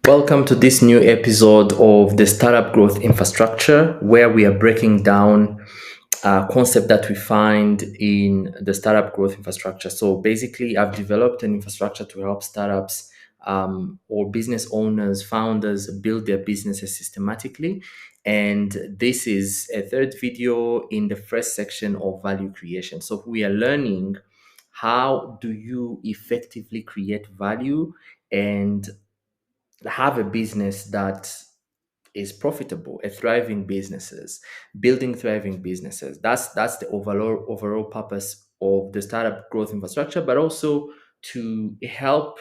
Welcome to this new episode of the Startup Growth Infrastructure, where we are breaking down a concept that we find in the startup growth infrastructure. So basically, I've developed an infrastructure to help startups or business owners, founders build their businesses systematically. And this is a third video in the first section of value creation. So we are learning how do you effectively create value and have a business that is profitable, a thriving businesses, building thriving businesses. That's the overall purpose of the startup growth infrastructure, but also to help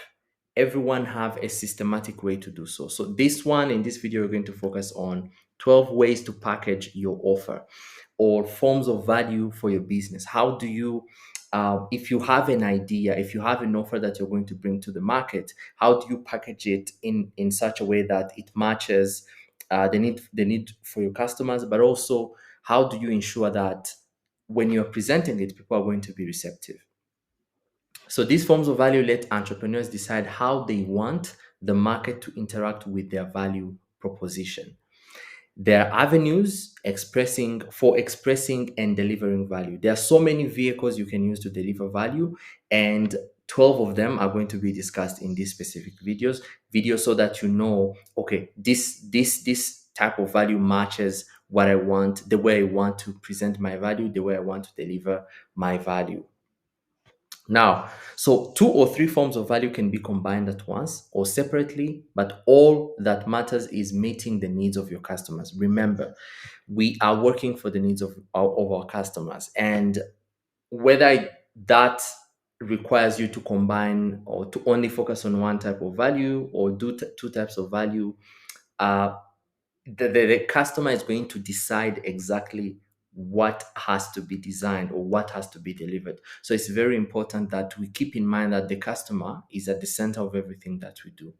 everyone have a systematic way to do so. So this one in this video, we're going to focus on 12 ways to package your offer or forms of value for your business. How do you if you have an idea, if you have an offer that you're going to bring to the market, how do you package it in such a way that it matches the need for your customers, but also how do you ensure that when you're presenting it, people are going to be receptive? So these forms of value let entrepreneurs decide how they want the market to interact with their value proposition. There are avenues expressing and delivering value. There are so many vehicles you can use to deliver value, and 12 of them are going to be discussed in these specific videos so that you know, okay, this type of value matches what I want, the way I want to present my value, the way I want to deliver my value. Now, so two or three forms of value can be combined at once or separately, but all that matters is meeting the needs of your customers. Remember, we are working for the needs of our customers. And whether that requires you to combine or to only focus on one type of value or do two types of value, uh, the customer is going to decide exactly what has to be designed or what has to be delivered. So it's very important that we keep in mind that the customer is at the center of everything that we do.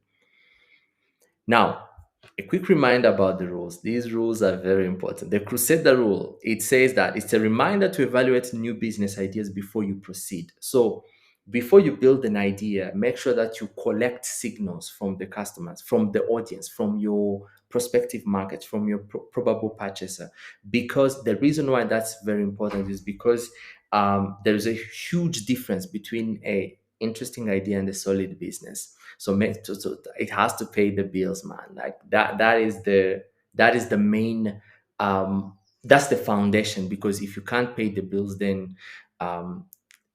Now, a quick reminder about the rules. These rules are very important. The Crusader rule, it says that it's a reminder to evaluate new business ideas before you proceed. So before you build an idea, make sure that you collect signals from the customers, from the audience, from your prospective market, from your probable purchaser. Because the reason why that's very important is because there's a huge difference between a interesting idea and a solid business. So it has to pay the bills, man. Like that is the main that's the foundation, because if you can't pay the bills, then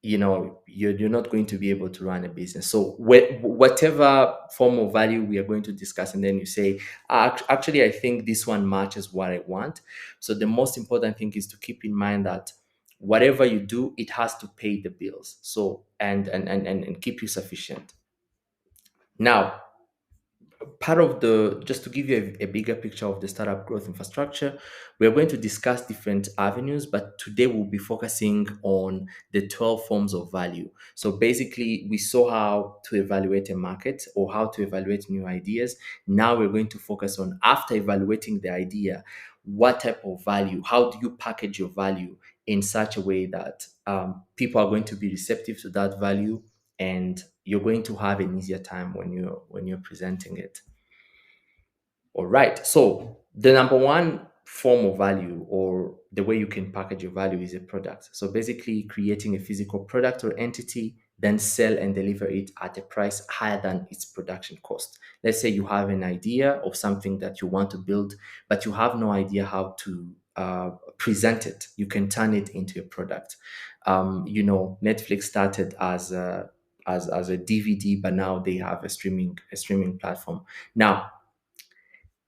you're not going to be able to run a business. So whatever form of value we are going to discuss, and then you say, Actually, I think this one matches what I want." So the most important thing is to keep in mind that whatever you do, it has to pay the bills, so and keep you sufficient. Now, part of the just to give you a bigger picture of the startup growth infrastructure, we're going to discuss different avenues, but today we'll be focusing on the 12 forms of value. So basically, we saw how to evaluate a market or how to evaluate new ideas. Now we're going to focus on, after evaluating the idea, what type of value, how do you package your value in such a way that people are going to be receptive to that value, and you're going to have an easier time when you're presenting it. All right. So the number one form of value, or the way you can package your value, is a product. So basically creating a physical product or entity, then sell and deliver it at a price higher than its production cost. Let's say you have an idea of something that you want to build, but you have no idea how to present it. You can turn it into a product. Netflix started as a DVD, but now they have a streaming platform. Now,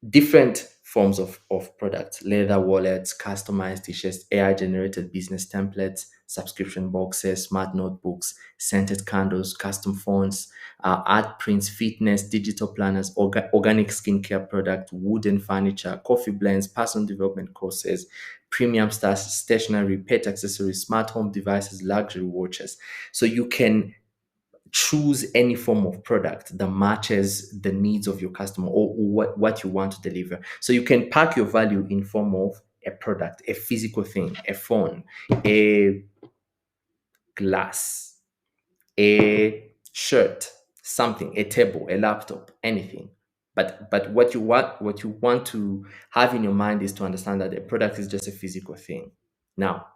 different forms of products: leather wallets, customized t-shirts, AI generated business templates, subscription boxes, smart notebooks, scented candles, custom fonts, art prints, fitness, digital planners, organic skincare product, wooden furniture, coffee blends, personal development courses, premium stars, stationery, pet accessories, smart home devices, luxury watches. So you can choose any form of product that matches the needs of your customer, or what you want to deliver. So you can pack your value in form of a product, a physical thing, a phone, a glass, a shirt, something, a table, a laptop, anything. But what you want to have in your mind is to understand that a product is just a physical thing. Now,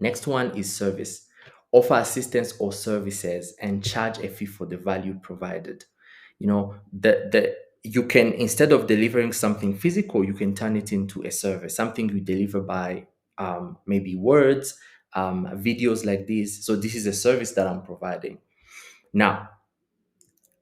next one is service. Offer assistance or services and charge a fee for the value provided. You know, the you can, instead of delivering something physical, you can turn it into a service, something you deliver by maybe words, videos like this. So this is a service that I'm providing. Now,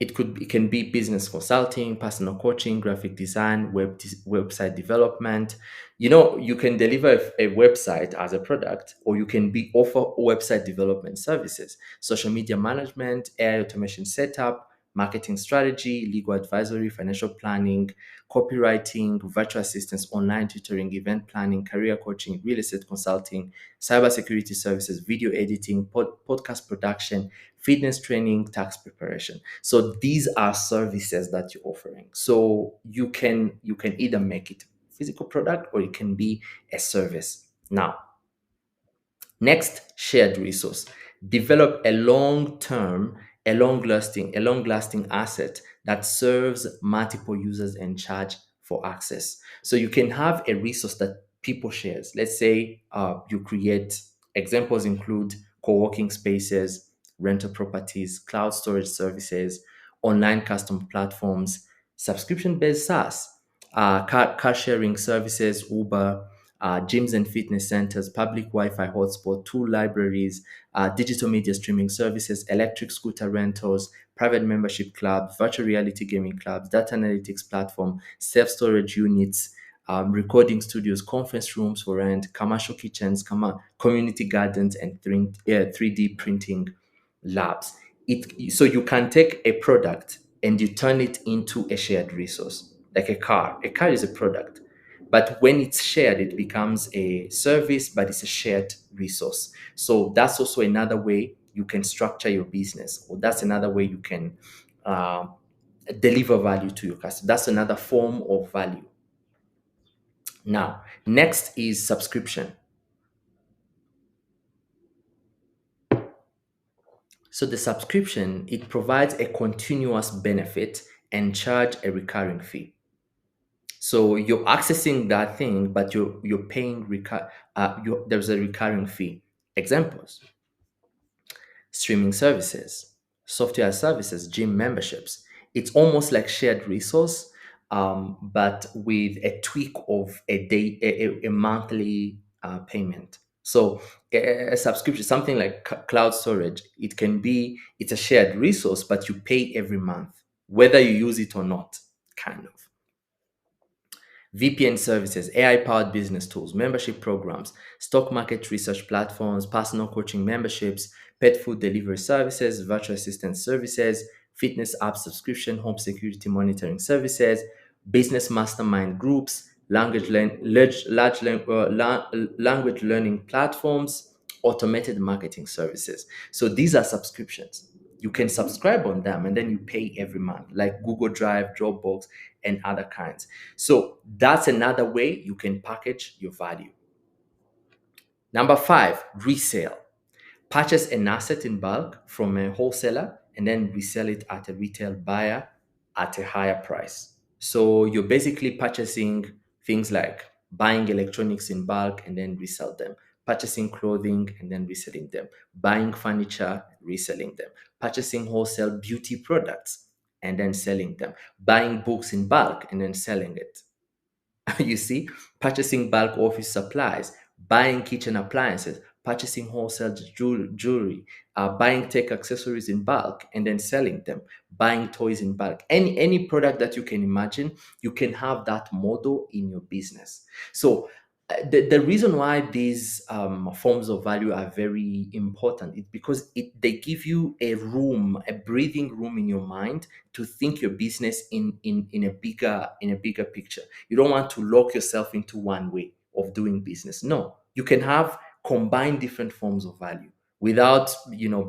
it can be business consulting, personal coaching, graphic design, website development. You know, you can deliver a website as a product, or you can be offer website development services, social media management, AI automation setup, marketing strategy, legal advisory, financial planning, copywriting, virtual assistants, online tutoring, event planning, career coaching, real estate consulting, cybersecurity services, video editing, podcast production, fitness training, tax preparation. So these are services that you're offering. So you can either make it physical product or it can be a service. Now, next, shared resource. Develop a long-lasting asset that serves multiple users and charge for access. So you can have a resource that people shares. Let's say you create, examples include co-working spaces, rental properties, cloud storage services, online custom platforms, subscription-based SaaS, car sharing services, Uber, gyms and fitness centers, public Wi-Fi hotspot, tool libraries, digital media streaming services, electric scooter rentals, private membership clubs, virtual reality gaming clubs, data analytics platform, self-storage units, recording studios, conference rooms for rent, commercial kitchens, community gardens, and 3D printing labs. So you can take a product and you turn it into a shared resource, like a car. A car is a product, but when it's shared, it becomes a service, but it's a shared resource. So that's also another way you can structure your business, or that's another way you can uh, deliver value to your customer. That's another form of value. Now, next is subscription. So the subscription, it provides a continuous benefit and charge a recurring fee. So you're accessing that thing, but you're paying there's a recurring fee. Examples: streaming services, software services, gym memberships. It's almost like shared resource, but with a tweak of a monthly payment. So a subscription, something like cloud storage, it's a shared resource, but you pay every month, whether you use it or not, kind of. VPN services, AI powered business tools, membership programs, stock market research platforms, personal coaching memberships, pet food delivery services, virtual assistant services, fitness app subscription, home security monitoring services, business mastermind groups, language learning platforms, automated marketing services. So these are subscriptions. You can subscribe on them and then you pay every month, like Google Drive, Dropbox, and other kinds. So that's another way you can package your value. Number five, resale. Purchase an asset in bulk from a wholesaler and then resell it at a retail buyer at a higher price. So you're basically purchasing things like buying electronics in bulk and then resell them, purchasing clothing and then reselling them, buying furniture, reselling them, purchasing wholesale beauty products and then selling them, buying books in bulk and then selling it. You see, purchasing bulk office supplies, buying kitchen appliances, purchasing wholesale jewelry, buying tech accessories in bulk and then selling them, buying toys in bulk. Any product that you can imagine, you can have that model in your business. So the reason why these forms of value are very important is because they give you a breathing room in your mind to think your business in a bigger picture. You don't want to lock yourself into one way of doing business. No, you can have combine different forms of value without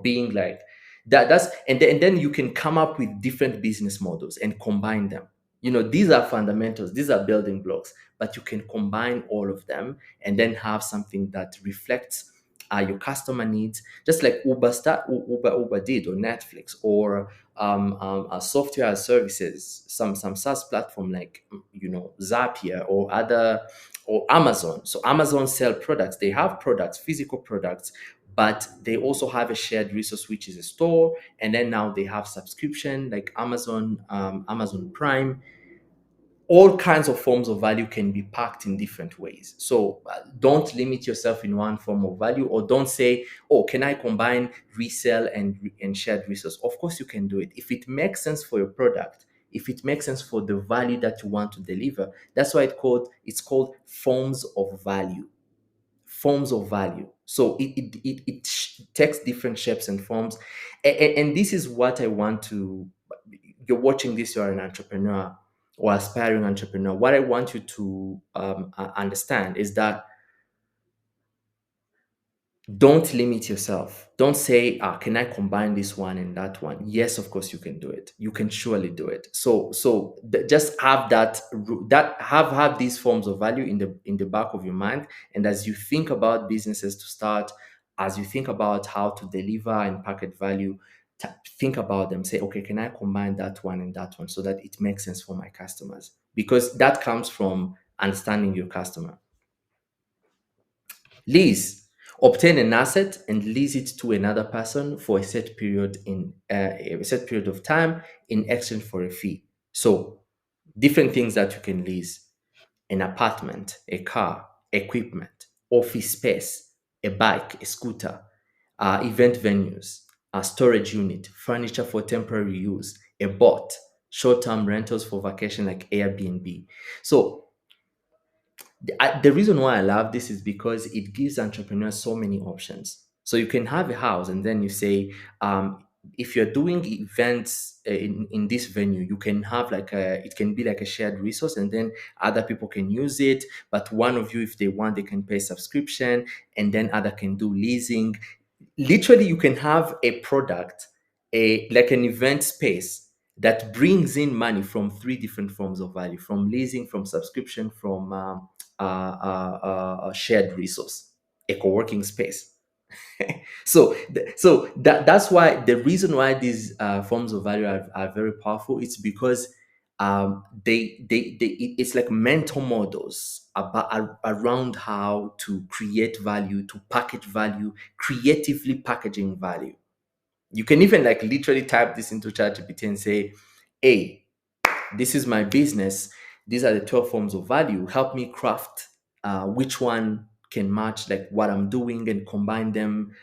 being like that. And then you can come up with different business models and combine them. These are fundamentals, these are building blocks, but you can combine all of them and then have something that reflects your customer needs, just like Uber did, or Netflix, or software as services, some SaaS platform like Zapier or other, or Amazon. So Amazon sell products. They have products, physical products, but they also have a shared resource, which is a store, and then now they have subscription like Amazon Prime. All kinds of forms of value can be packed in different ways. So don't limit yourself in one form of value, or don't say, oh, can I combine resale and shared resource? Of course you can do it if it makes sense for your product, if it makes sense for the value that you want to deliver. That's why it's called forms of value. Forms of value. So it takes different shapes and forms. And this is what I want to, you're watching this, you're an entrepreneur or aspiring entrepreneur. What I want you to understand is that don't limit yourself. Don't say, can I combine this one and that one? Yes, of course you can do it. You can surely do it. Just have have these forms of value in the back of your mind. And as you think about businesses to start, as you think about how to deliver and packet value, think about them. Say, okay, can I combine that one and that one so that it makes sense for my customers? Because that comes from understanding your customer. Lease. Obtain an asset and lease it to another person for a set period of time in exchange for a fee. So, different things that you can lease: an apartment, a car, equipment, office space, a bike, a scooter, event venues, a storage unit, furniture for temporary use, a boat, short-term rentals for vacation like Airbnb. So the reason why I love this is because it gives entrepreneurs so many options. So you can have a house, and then you say, if you're doing events in this venue, you can have it can be like a shared resource, and then other people can use it. But one of you, if they want, they can pay subscription, and then other can do leasing. Literally, you can have a product, like an event space that brings in money from three different forms of value: from leasing, from subscription, from a shared resource, a co-working space. That's why the reason why these forms of value are very powerful. It's because it's like mental models around how to create value, to package value, creatively packaging value. You can even like literally type this into ChatGPT and say, hey, this is my business. These are the 12 forms of value. Help me craft which one can match like what I'm doing, and combine them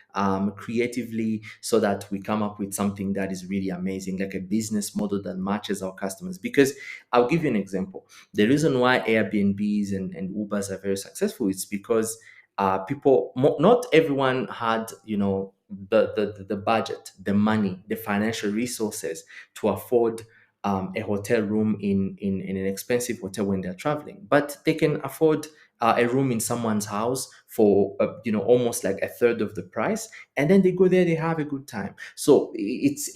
creatively so that we come up with something that is really amazing, like a business model that matches our customers. Because I'll give you an example. The reason why Airbnbs and Ubers are very successful is because not everyone had, the budget, the money, the financial resources to afford a hotel room in an expensive hotel when they're traveling, but they can afford a room in someone's house for almost like a third of the price, and then they go there, they have a good time. So it's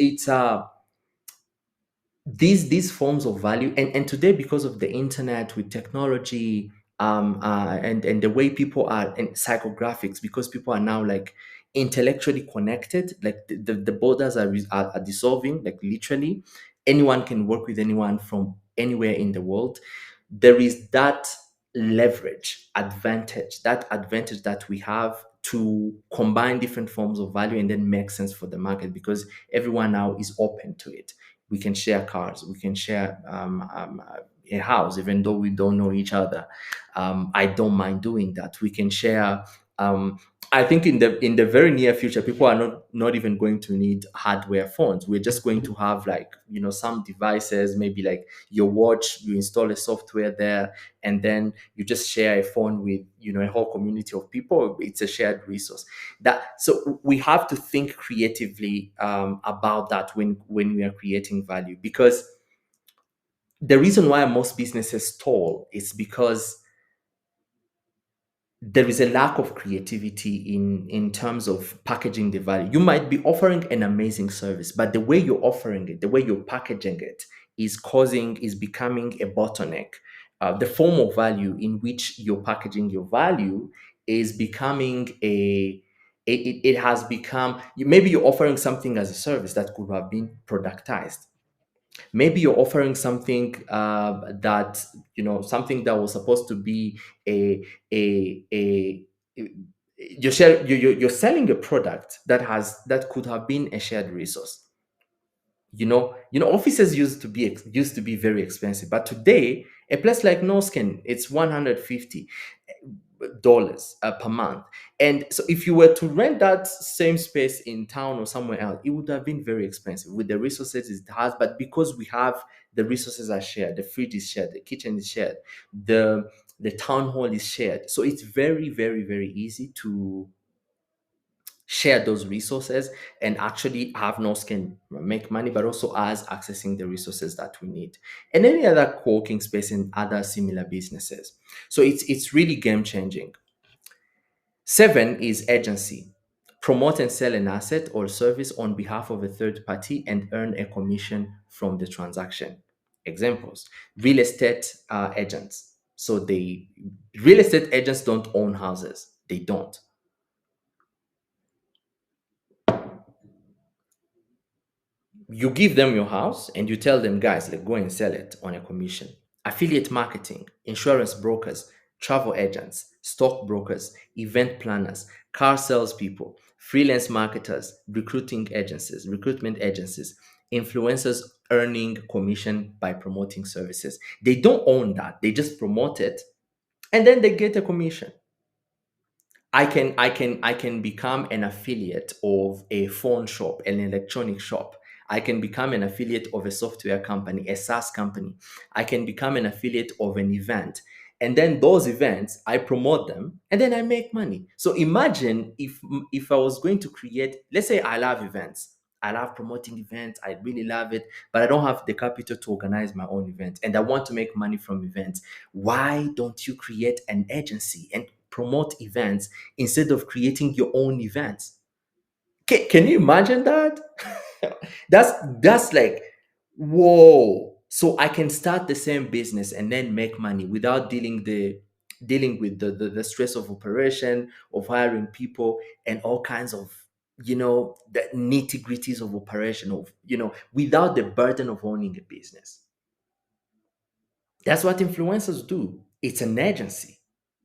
these forms of value, and today, because of the internet, with technology, and the way people are, and psychographics, because people are now like intellectually connected, like the borders are dissolving, like literally anyone can work with anyone from anywhere in the world. There is that advantage that we have to combine different forms of value and then make sense for the market, because everyone now is open to it. We can share cars, we can share a house, even though we don't know each other. I don't mind doing that. We can share. I think in the very near future, people are not even going to need hardware phones. We're just going to have like some devices, maybe like your watch. You install a software there, and then you just share a phone with a whole community of people. It's a shared resource. So we have to think creatively about that when we are creating value, because the reason why most businesses stall is because there is a lack of creativity in terms of packaging the value. You might be offering an amazing service, but the way you're offering it, the way you're packaging it, is becoming a bottleneck. The form of value in which you're packaging your value is becoming It has become, maybe you're offering something as a service that could have been productized. Maybe you're offering something that, something that was supposed to be a you're selling a product that could have been a shared resource. Offices used to be very expensive, but today a place like Noskin, it's $150 per month. And so if you were to rent that same space in town or somewhere else, it would have been very expensive with the resources it has. But because we have, the resources are shared, the fridge is shared, the kitchen is shared, the town hall is shared, so it's very, very, very easy to share those resources and actually have no skin make money, but also us accessing the resources that we need, and any other co-working space and other similar businesses. So it's really game changing. Seven is agency. Promote and sell an asset or service on behalf of a third party and earn a commission from the transaction. Examples: real estate agents. So real estate agents don't own houses. They don't. You give them your house and you tell them, guys, like, go and sell it on a commission. Affiliate marketing, insurance brokers, travel agents, stock brokers, event planners, car salespeople, freelance marketers, recruitment agencies, influencers earning commission by promoting services. They don't own that. They just promote it and then they get a commission. I can become an affiliate of a phone shop, an electronic shop. I can become an affiliate of a software company, a SaaS company. I can become an affiliate of an event. And then those events, I promote them and then I make money. So imagine if I was going to create, let's say I love events. I love promoting events. I really love it, but I don't have the capital to organize my own events and I want to make money from events. Why don't you create an agency and promote events instead of creating your own events? Can you imagine that? That's like, whoa. So I can start the same business and then make money without dealing with the stress of operation, of hiring people, and all kinds of, the nitty-gritties of operation, of, without the burden of owning a business. That's what influencers do. It's an agency.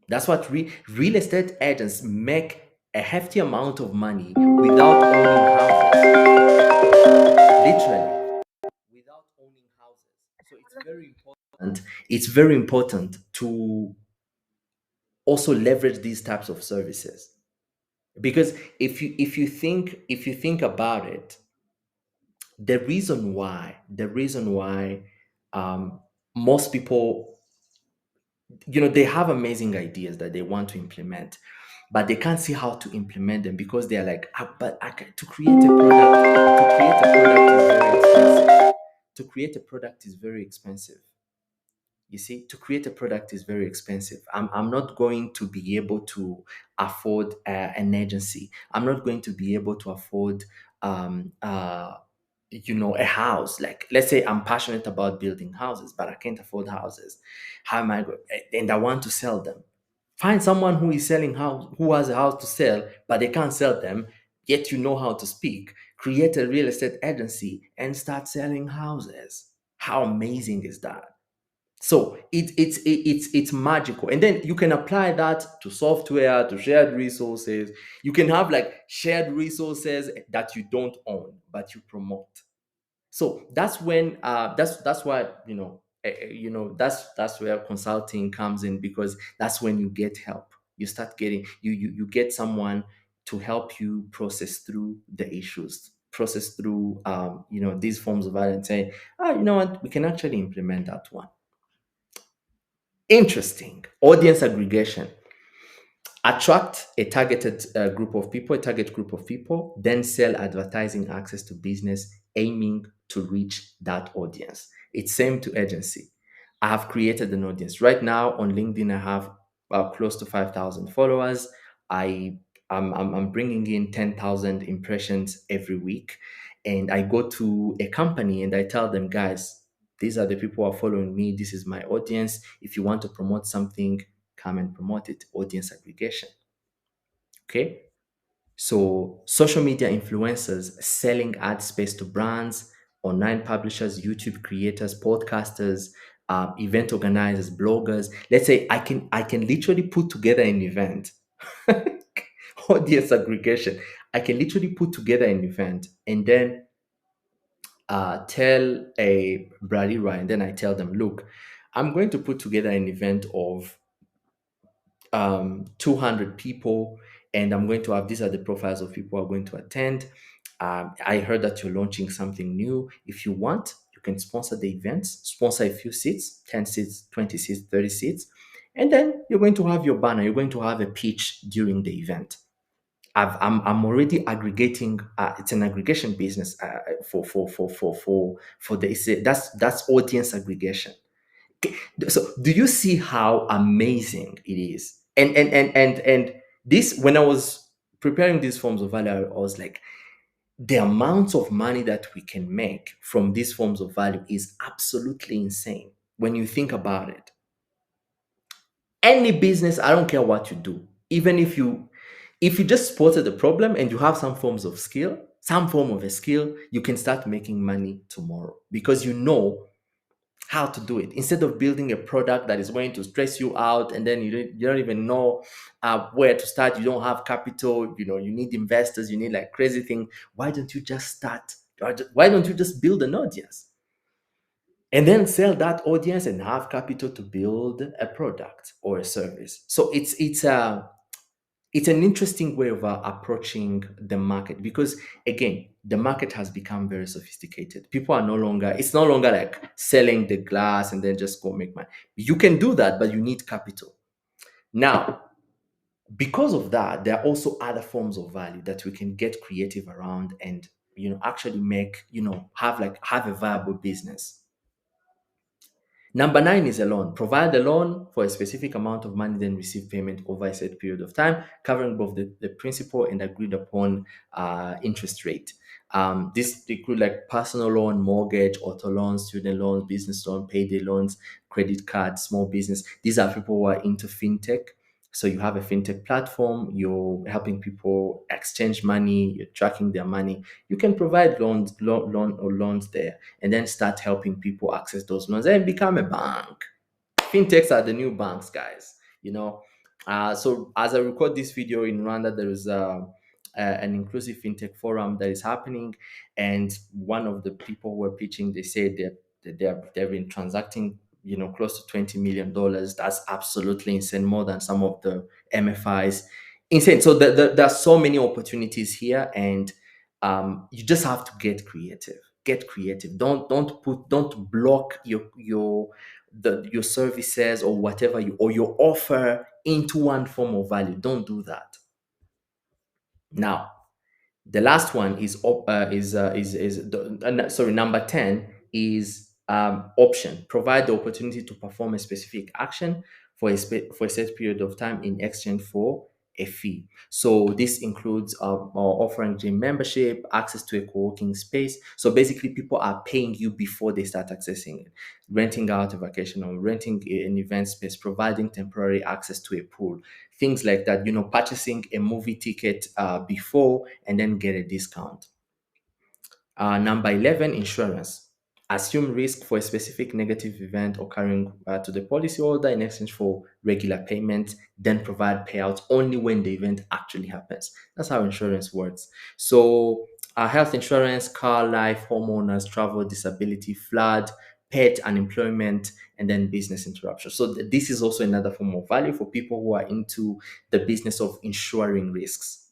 That's what real estate agents make a hefty amount of money without owning houses. Literally, without owning houses. So it's very important. It's very important to also leverage these types of services, because if you think about it, the reason why most people, they have amazing ideas that they want to implement, but they can't see how to implement them because they're like, but to create a product, to create a product is very expensive. You see, to create a product is very expensive. I'm not going to be able to afford an agency. I'm not going to be able to afford um, uh, a house. Like, let's say I'm passionate about building houses, but I can't afford houses. How am I going? And I want to sell them. Find someone who is selling house, who has a house to sell, but they can't sell them. Yet you know how to speak. Create a real estate agency and start selling houses. How amazing is that? So it's magical, and then you can apply that to software, to shared resources. You can have like shared resources that you don't own but you promote. So that's when that's why that's where consulting comes in, because that's when you get help. You start getting you get someone to help you process through the issues, process through these forms of art, and say, you know what, we can actually implement that one. Interesting. Audience aggregation. Attract a targeted group of people, a target group of people, then sell advertising access to business aiming to reach that audience. It's same to agency. I have created an audience. Right now on LinkedIn, I have close to 5,000 followers. I'm bringing in 10,000 impressions every week. And I go to a company and I tell them, guys, these are the people who are following me. This is my audience. If you want to promote something, come and promote it. Audience aggregation. Okay. So, social media influencers selling ad space to brands, online publishers, YouTube creators, podcasters, event organizers, bloggers. Let's say I can literally put together an event, audience aggregation. I can literally put together an event and then tell a Bralira, and then I tell them, look, I'm going to put together an event of 200 people, and I'm going to have these are the profiles of people who are going to attend. I heard that you're launching something new. If you want, you can sponsor the events, sponsor a few seats, 10 seats, 20 seats, 30 seats, and then you're going to have your banner, you're going to have a pitch during the event. I'm already aggregating. It's an aggregation business for the that's audience aggregation. So do you see how amazing it is? And this, when I was preparing these forms of value, I was like, the amount of money that we can make from these forms of value is absolutely insane when you think about it. Any business, I don't care what you do, even if you just spotted the problem and you have some forms of skill, some form of a skill, you can start making money tomorrow because you know how to do it instead of building a product that is going to stress you out, and then you don't even know where to start. You don't have capital, you need investors, you need like crazy thing. Why don't you just start, or why don't you just build an audience and then sell that audience and have capital to build a product or a service? So it's an interesting way of approaching the market, because again, the market has become very sophisticated. People are no longer It's no longer like selling the glass and then just go make money. You can do that, but you need capital. Now, because of that, there are also other forms of value that we can get creative around, and actually make, have a viable business. Number nine is a loan. Provide a loan for a specific amount of money, then receive payment over a set period of time, covering both the principal and agreed upon interest rate. This include like personal loan, mortgage, auto loans, student loans, business loan, payday loans, credit card, small business. These are people who are into fintech. So you have a fintech platform, you're helping people exchange money, you're tracking their money. You can provide loans there, and then start helping people access those loans and become a bank. Fintechs are the new banks, guys. So as I record this video in Rwanda, there is an inclusive fintech forum that is happening, and one of the people who are pitching, they say they've been transacting close to $20 million. That's absolutely insane, more than some of the MFIs. Insane. So there are so many opportunities here, and you just have to get creative. Get creative. Don't block your services or whatever your offer into one form of value. Don't do that. Now, the last one is number 10 is option. Provide the opportunity to perform a specific action for a set period of time in exchange for a fee. So this includes offering gym membership, access to a co-working space. So basically, people are paying you before they start accessing it. Renting out a vacation or renting an event space, providing temporary access to a pool, things like that. Purchasing a movie ticket before and then get a discount. Number 11, insurance. Assume risk for a specific negative event occurring to the policyholder in exchange for regular payments, then provide payouts only when the event actually happens. That's how insurance works. So, health insurance, car, life, homeowners, travel, disability, flood, pet, unemployment, and then business interruption. So, this is also another form of value for people who are into the business of insuring risks.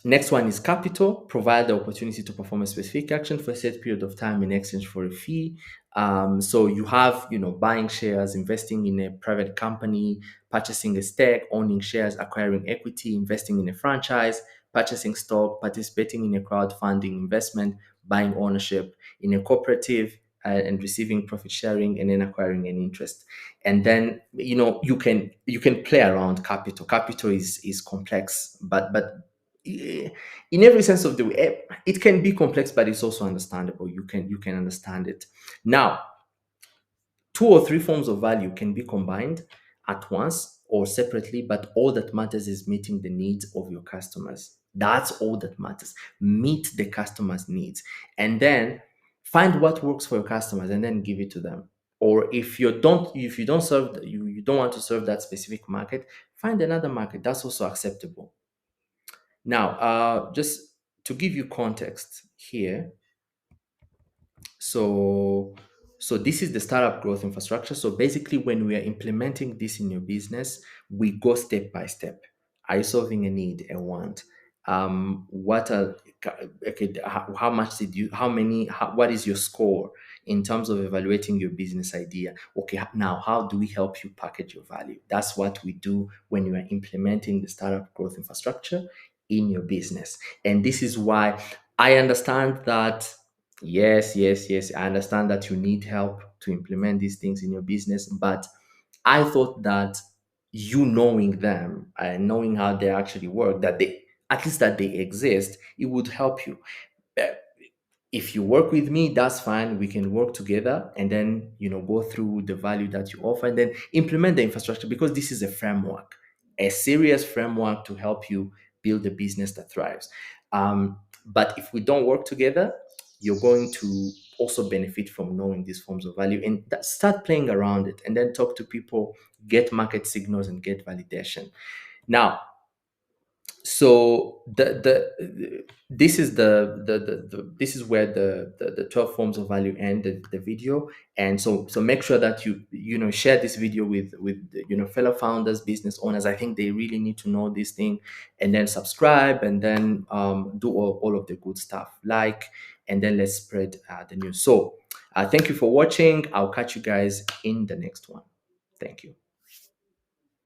Next one is capital. Provide the opportunity to perform a specific action for a set period of time in exchange for a fee. So you have, buying shares, investing in a private company, purchasing a stake, owning shares, acquiring equity, investing in a franchise, purchasing stock, participating in a crowdfunding investment, buying ownership in a cooperative, and receiving profit sharing, and then acquiring an interest. And then you can play around capital. Capital is complex, but in every sense of the way, it can be complex, but it's also understandable. You can understand it. Now, two or three forms of value can be combined at once. or separately, but all that matters is meeting the needs of your customers. That's all that matters. Meet the customer's needs, and then find what works for your customers and then give it to them. Or if you don't serve you don't want to serve that specific market, find another market. That's also acceptable. Now, just to give you context here, so so this is the startup growth infrastructure. So basically, when we are implementing this in your business, we go step by step. Are you solving a need, a want? What are okay? How much did you? How many? What is your score in terms of evaluating your business idea? Okay, now how do we help you package your value? That's what we do when you are implementing the startup growth infrastructure in your business, and this is why I understand that. Yes, yes, yes. I understand that you need help to implement these things in your business, but I thought that you knowing them and knowing how they actually work, that they at least that they exist, it would help you. Uh, if you work with me, that's fine. We can work together and then go through the value that you offer and then implement the infrastructure, because this is a framework, a serious framework to help you build a business that thrives. But if we don't work together, you're going to also benefit from knowing these forms of value, and start playing around it and then talk to people, get market signals and get validation. Now, so the this is this is where the 12 forms of value end the video. And so make sure that share this video with fellow founders, business owners. I think they really need to know this thing. And then subscribe, and then do all of the good stuff, and then let's spread the news. So thank you for watching. I'll catch you guys in the next one. Thank you.